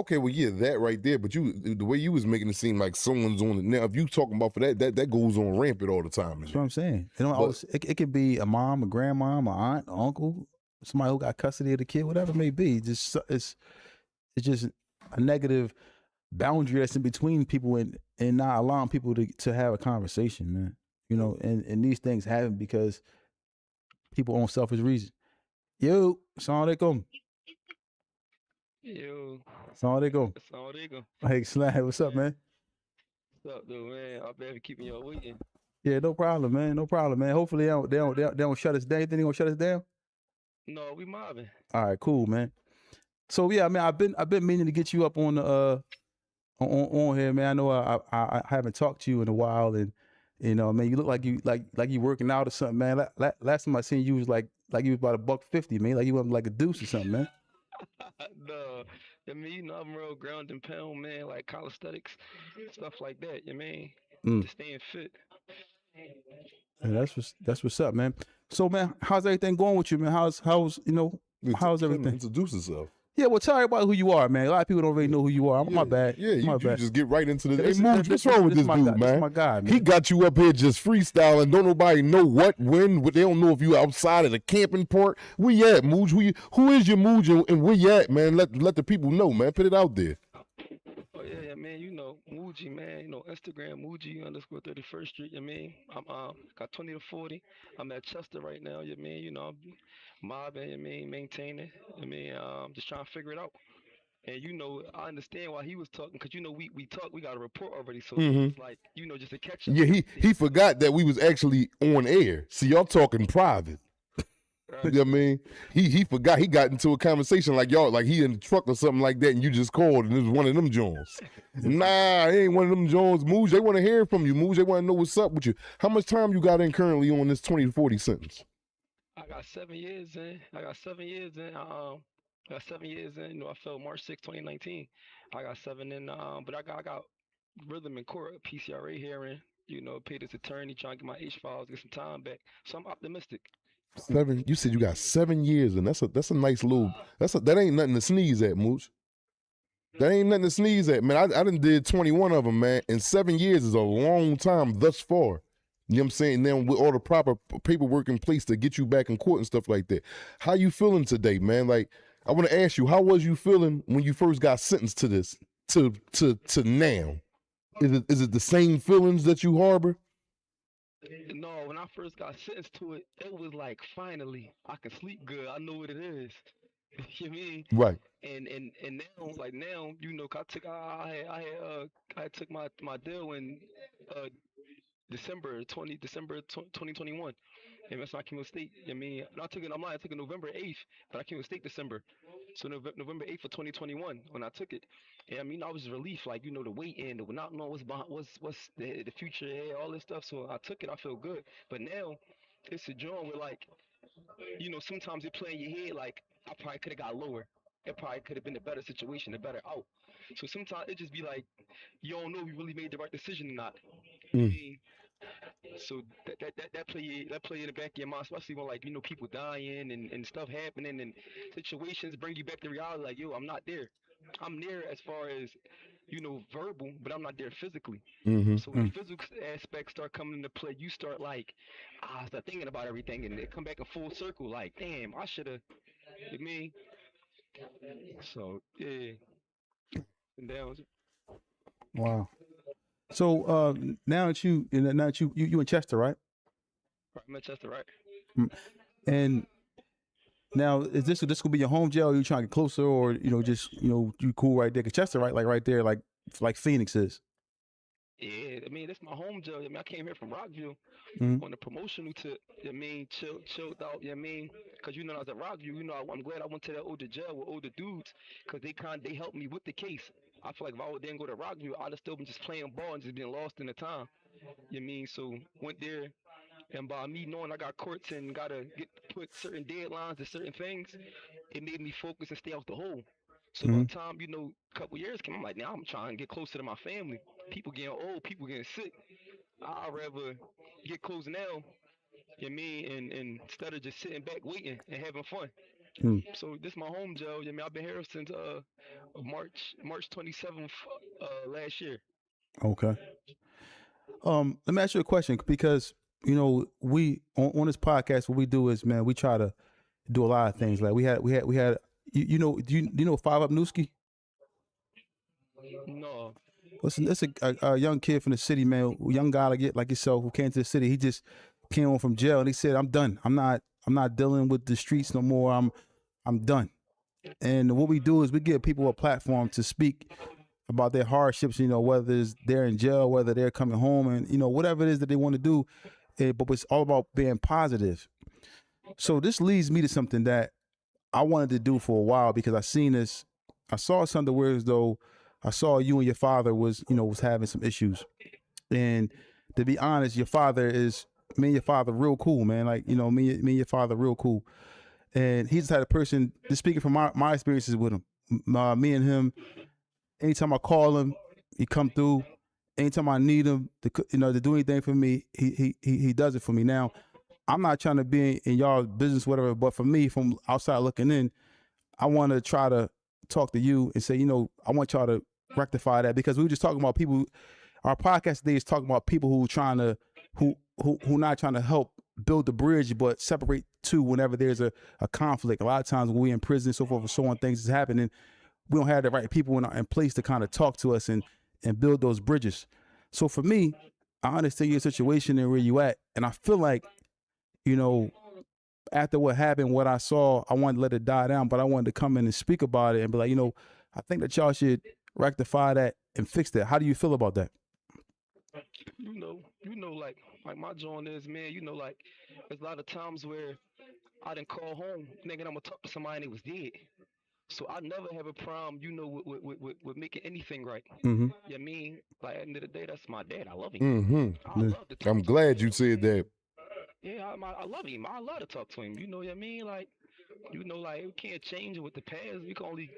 okay, well, yeah, that right there. But the way you was making it seem like someone's on it now. If you talking about for that goes on rampant all the time. That's what I'm saying. It don't always. It could be a mom, a grandma, an aunt, an uncle, somebody who got custody of the kid, whatever it may be. It's just a negative boundary that's in between people and not allowing people to have a conversation, man. You know, and these things happen because people on selfish reasons. Yo, assalamu alaikum. Yo, Assalamu alaikum. assalamu alaikum. Hey, Slam, what's up, man? What's up, though, man? I bet for keeping y'all waiting. Yeah, no problem, man. No problem, man. Hopefully they don't shut us down. You think they gonna shut us down? No, we mobbing. All right, cool, man. So yeah, man, I've been meaning to get you up on the on here, man. I know I haven't talked to you in a while, and you know, man, you look like you working out or something, man. Last time I seen you was like you was about $150, man. Like you went like a deuce or something, man. No, I mean, you know, I'm real ground and pound, man, like calisthenics, stuff like that, you mean? Just staying fit. Yeah, that's what's up, man. So, man, how's everything going with you, man? How's you know, how's everything? Introduce yourself. Yeah, well, tell everybody who you are, man. A lot of people don't really know who you are. My bad. Yeah, you just get right into the. Hey, This- Mooch, what's wrong with this dude, man? This is my guy, man. He got you up here just freestyling. Don't nobody know what, when. They don't know if you outside of the camping park. Where you at, Mooch? Who is your Mooch and where you at, man? Let the people know, man. Put it out there. Oh, yeah, man, you know, MUJI, man, you know, Instagram, MUJI_31st Street, you mean? I'm got 20 to 40. I'm at Chester right now, you mean? You know, I'm mobbing, you mean, maintaining, you mean, just trying to figure it out. And you know, I understand why he was talking, because you know we talked, we got a report already, so it's like, you know, just a catch up. Yeah, he forgot that we was actually on air. See, y'all talking private. You know what I mean? He forgot. He got into a conversation like y'all, like he in the truck or something like that, and you just called, and it was one of them Jones. Nah, it ain't one of them Jones. Mooj, they want to hear from you. Mooj, they want to know what's up with you. How much time you got in currently on this 20 to 40 sentence? I got 7 years in. I got 7 years in. I got 7 years in. You know, I fell March 6, 2019. I got 7 in. But I got rhythm in court, PCRA hearing. You know, paid his attorney, trying to get my H files, get some time back. So I'm optimistic. 7. You said you got 7 years, and that's a nice little. That ain't nothing to sneeze at, Mooch. That ain't nothing to sneeze at, man. I done did 21 of them, man, and 7 years is a long time thus far. You know what I'm saying? Now with all the proper paperwork in place to get you back in court and stuff like that. How you feeling today, man? Like, I want to ask you, how was you feeling when you first got sentenced to this, to now? Is it the same feelings that you harbor? No, when I first got sentenced to it, it was like finally I can sleep good. I know what it is. You mean? Right. And now, like now, you know, 'cause I had took my deal in uh December 2021. And that's when I came to state. I mean, I took it November 8th, but I came to state December. So November 8th of 2021 when I took it. And I mean, I was relieved, like, you know, the wait and the not knowing what's behind, what's the future, all this stuff. So I took it, I feel good. But now it's a joint where, like, you know, sometimes it play in your head like I probably could have got lower. It probably could have been a better situation, a better out. So sometimes it just be like you don't know if you really made the right decision or not. I mean, so that play in the back of your mind, especially when, like, you know, people dying and stuff happening and situations bring you back to reality. Like, yo, I'm not there. I'm there as far as, you know, verbal, but I'm not there physically. So when the physical aspects start coming into play, you start like, start thinking about everything, and it come back in full circle. Like, damn, I should have. You mean? So yeah, and down. Wow. So now that you in Chester, right? Manchester, right? And now is this gonna be your home jail? Or you trying to get closer, or you know, just you cool right there? 'Cause Chester, right, like right there, like Phoenix is. Yeah, I mean, that's my home jail. I mean, I came here from Rockville on a promotional tip. I mean, chilled out. I mean, cause you know I was at Rockville. You know, I'm glad I went to that older jail with older dudes, cause they helped me with the case. I feel like if I didn't go to Rockville, I'd have still been just playing ball and just been lost in the time. You mean? So went there, and by me knowing I got courts and gotta put certain deadlines to certain things, it made me focus and stay out the hole. So by the time, you know, a couple years came, I'm like, now I'm trying to get closer to my family. People getting old, people getting sick. I'd rather get close now, you know what I mean, and instead of just sitting back waiting and having fun. Hmm. So this my home jail. I mean, I've been here since March 27th last year. Okay. Let me ask you a question because you know we on this podcast what we do is man we try to do a lot of things like we had you know do you know Five Up Newski? No. Listen, it's a young kid from the city, man, a young guy like yourself who came to the city. He just came home from jail and he said, "I'm done. I'm not dealing with the streets no more. I'm done." And what we do is we give people a platform to speak about their hardships. You know, whether it's they're in jail, whether they're coming home, and you know whatever it is that they want to do. But it's all about being positive. So this leads me to something that I wanted to do for a while because I seen this. I saw something where as though I saw you and your father was having some issues. And to be honest, me and your father real cool, man. Like, me and your father real cool. And he's the type of person, just speaking from my experiences with him, me and him, anytime I call him, he come through. Anytime I need him to do anything for me, he does it for me. Now, I'm not trying to be in y'all's business, whatever, but for me, from outside looking in, I want to try to talk to you and say, I want y'all to rectify that because we were just talking about people. Our podcast today is talking about people who not trying to help build the bridge, but separate two whenever there's a conflict. A lot of times when we're in prison, so forth and so on, things is happening. We don't have the right people in place to kind of talk to us and build those bridges. So for me, I understand your situation and where you at, and I feel like, after what happened, what I saw, I wanted to let it die down, but I wanted to come in and speak about it and be like, I think that y'all should rectify that and fix that. How do you feel about that? Like my joint is, man, like there's a lot of times where I didn't call home thinking I'm gonna talk to somebody and they was dead. So I never have a problem, with making anything right. Mm-hmm. You know what I mean? Like at the end of the day, that's my dad. I love him. Mm-hmm. I love to talk I'm to him. glad you said that. Yeah, I love him. I love to talk to him. You know what I mean? Like, like we can't change it with the past. We can only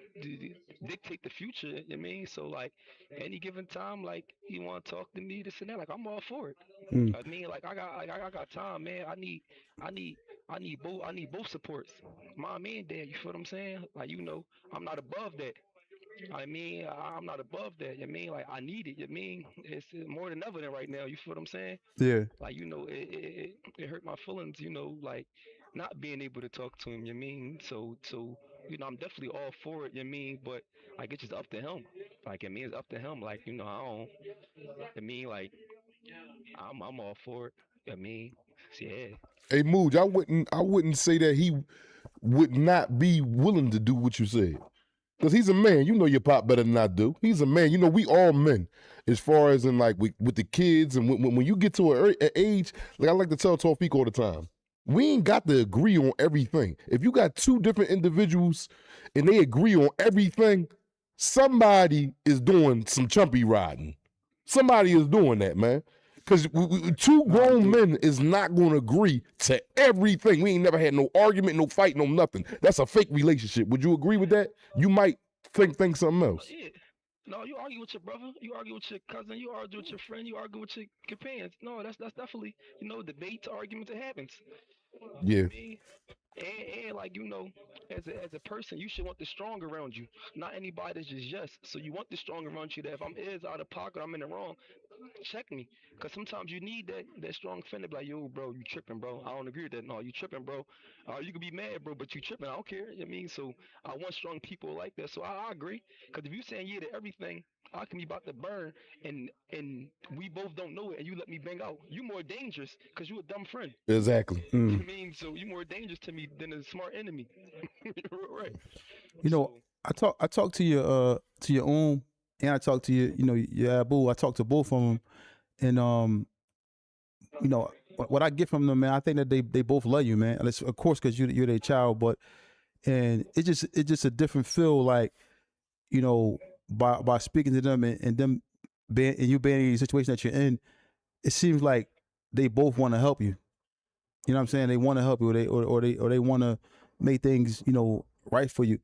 dictate the future. You know what I mean? So like, any given time, like you want to talk to me, this and that, like I'm all for it. Mm. I mean, like I got time, man. I need, I need both supports, mom and dad. You feel what I'm saying? Like I'm not above that. I mean, I'm not above that. You know what I mean? Like I need it. You know what I mean? It's more than evident right now. You feel what I'm saying? Yeah. Like it hurt my feelings. Like not being able to talk to him. You know what I mean? So I'm definitely all for it. You know what I mean? But like it's just up to him. Like I mean, it's up to him. Like I don't. I mean, like I'm all for it. I mean, yeah. Hey, Mooj, I wouldn't say that he would not be willing to do what you said. Because he's a man. You know your pop better than I do. He's a man. We all men. As far as in like with the kids and when you get to an age, like I like to tell Tawfiq all the time, we ain't got to agree on everything. If you got two different individuals and they agree on everything, somebody is doing some chumpy riding. Somebody is doing that, man. Because two grown men is not going to agree to everything. We ain't never had no argument, no fight, no nothing. That's a fake relationship. Would you agree with that? You might think something else. Yeah. No, you argue with your brother, you argue with your cousin, you argue with your friend, you argue with your companions. No, that's definitely debate, argument that happens. Yeah. I mean, and like as a person, you should want the strong around you, not anybody that's just yes. So you want the strong around you that if I'm is out of pocket, I'm in the wrong. Check me, cause sometimes you need that strong friend to be like, yo, bro, you tripping, bro. I don't agree with that. No, you tripping, bro. You can be mad, bro, but you tripping. I don't care. You know what I mean, so I want strong people like that. So I agree, cause if you saying yeah to everything, I can be about to burn, and we both don't know it, and you let me bang out. You more dangerous, cause you a dumb friend. Exactly. You know what I mean, so you more dangerous to me than a smart enemy. Right. I talked to your and I talked to your Abu. I talked to both of them, and what I get from them, man, I think that they both love you, man. And it's, of course, because you're their child, but and it's just a different feel, like by speaking to them and them being and you being in the situation that you're in, it seems like they both want to help you. You know what I'm saying? They want to help you, or they want to make things right for you.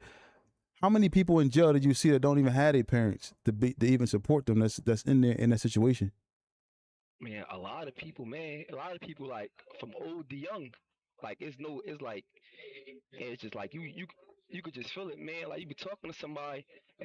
How many people in jail did you see that don't even have their parents to even support them? That's in there in that situation. Man, a lot of people, man, a lot of people like from old to young. Like it's no, it's like it's just like you could just feel it, man. Like you be talking to somebody and